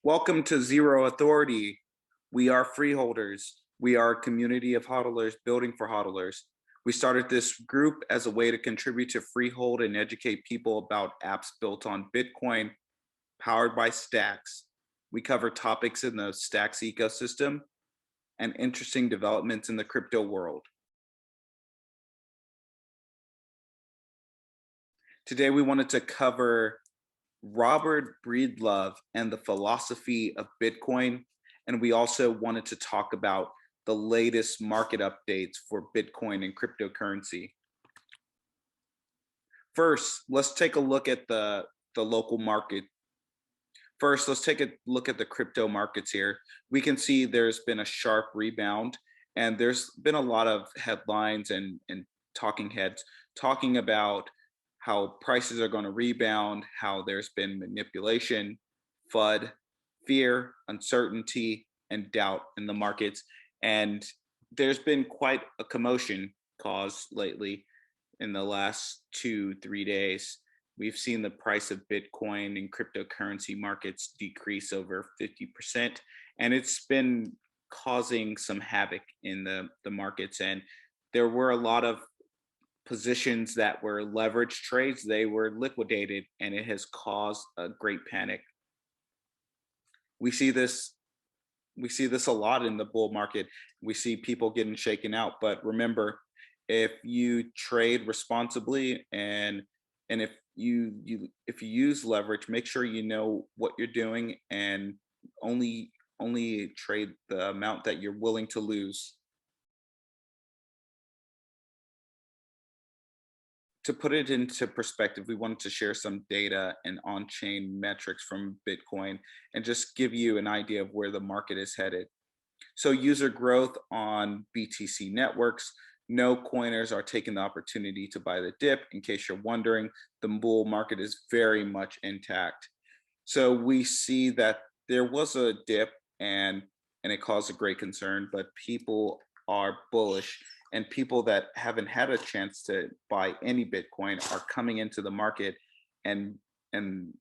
Welcome to Zero Authority. We are freeholders. We are a community of hodlers building for hodlers. We started this group as a way to contribute to freehold and educate people about apps built on Bitcoin, powered by Stacks. We cover topics in the Stacks ecosystem and interesting developments in the crypto world. Today, we wanted to cover Robert Breedlove and the philosophy of Bitcoin. And we also wanted to talk about the latest market updates for Bitcoin and cryptocurrency. First, let's take a look at the local market. First, let's take a look at the crypto markets here. We can see there's been a sharp rebound, and there's been a lot of headlines and talking heads talking about how prices are going to rebound, how there's been manipulation, FUD, fear, uncertainty, and doubt in the markets. And there's been quite a commotion caused lately in the last 2, 3 days. We've seen the price of Bitcoin and cryptocurrency markets decrease over 50%, and it's been causing some havoc in the markets. And there were a lot of positions that were leverage trades, they were liquidated, and it has caused a great panic. We see this we see this a lot in the bull market. We see people getting shaken out, but remember, if you trade responsibly and if you use leverage, make sure you know what you're doing and only trade the amount that you're willing to lose. To put it into perspective, we wanted to share some data and on-chain metrics from Bitcoin and just give you an idea of where the market is headed. So user growth on BTC networks, no coiners are taking the opportunity to buy the dip. In case you're wondering, the bull market is very much intact. So we see that there was a dip and it caused a great concern, but people are bullish, and people that haven't had a chance to buy any Bitcoin are coming into the market, and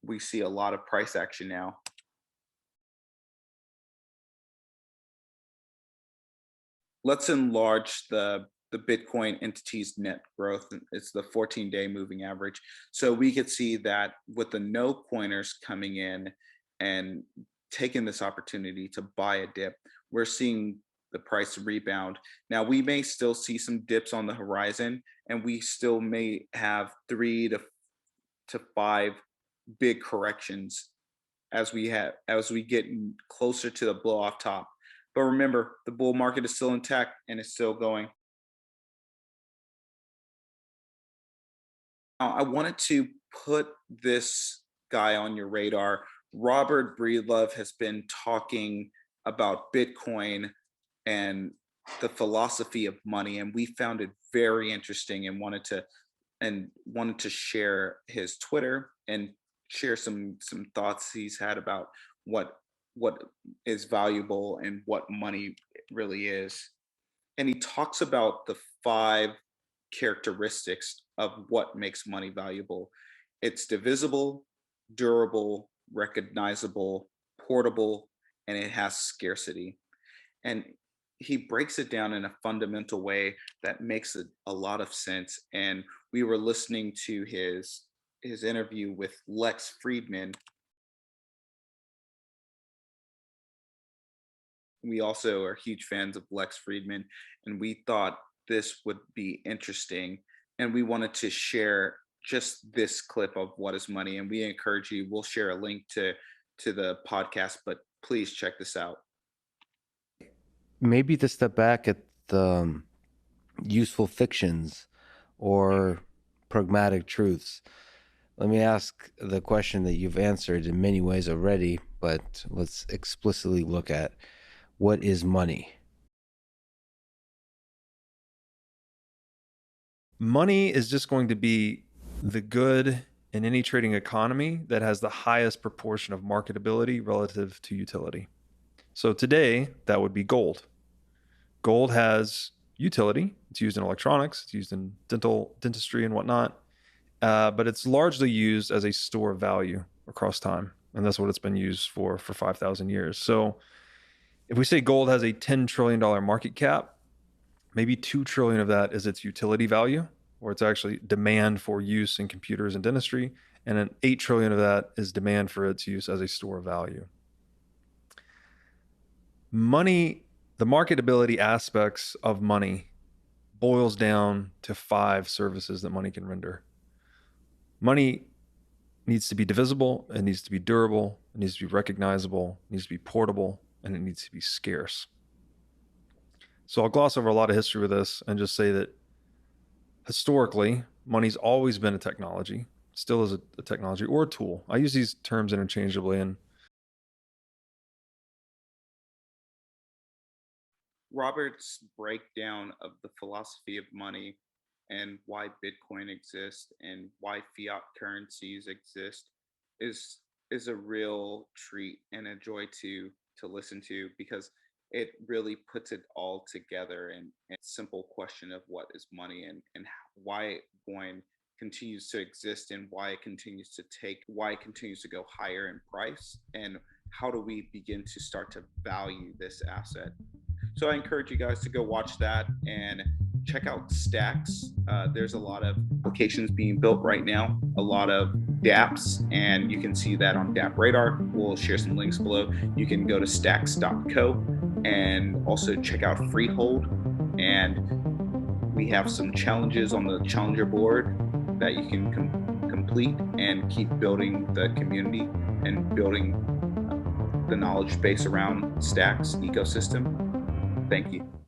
we see a lot of price action now. Let's enlarge the Bitcoin entity's net growth. It's the 14-day moving average. So we could see that with the no coiners coming in and taking this opportunity to buy a dip, we're seeing the price rebound. Now we may still see some dips on the horizon, and we still may have 3 to 5 big corrections as we get closer to the blow off top. But remember, the bull market is still intact and it's still going. Now, I wanted to put this guy on your radar. Robert Breedlove has been talking about Bitcoin and the philosophy of money, and we found it very interesting and wanted to share his Twitter and share some thoughts he's had about what is valuable and what money really is. And he talks about the 5 characteristics of what makes money valuable. It's divisible, durable, recognizable, portable, and it has scarcity. And he breaks it down in a fundamental way that makes a lot of sense. And we were listening to his interview with Lex Friedman. We also are huge fans of Lex Friedman, and we thought this would be interesting. And we wanted to share just this clip of what is money. And we encourage you, we'll share a link to the podcast, but please check this out. Maybe to step back at the useful fictions or pragmatic truths. Let me ask the question that you've answered in many ways already, but let's explicitly look at what is money? Money is just going to be the good in any trading economy that has the highest proportion of marketability relative to utility. So today, that would be gold. Gold has utility. It's used in electronics, it's used in dentistry and whatnot, but it's largely used as a store of value across time. and that's what it's been used for 5,000 years. So if we say gold has a $10 trillion market cap, maybe 2 trillion of that is its utility value, or it's actually demand for use in computers and dentistry, and then 8 trillion of that is demand for its use as a store of value. Money, the marketability aspects of money boils down to 5 services that money can render. Money needs to be divisible, it needs to be durable, it needs to be recognizable, it needs to be portable, and it needs to be scarce. So I'll gloss over a lot of history with this and just say that historically, money's always been a technology, still is a technology or a tool. I use these terms interchangeably, and Robert's breakdown of the philosophy of money and why Bitcoin exists and why fiat currencies exist is is a real treat and a joy to listen to, because it really puts it all together in a simple question of what is money, and why Bitcoin continues to exist, and why it continues to go higher in price, and how do we begin to start to value this asset. So I encourage you guys to go watch that and check out Stacks. There's a lot of applications being built right now, a lot of dApps, and you can see that on DApp Radar. We'll share some links below. You can go to stacks.co and also check out Freehold. And we have some challenges on the Challenger board that you can complete and keep building the community and building the knowledge base around Stacks ecosystem. Thank you.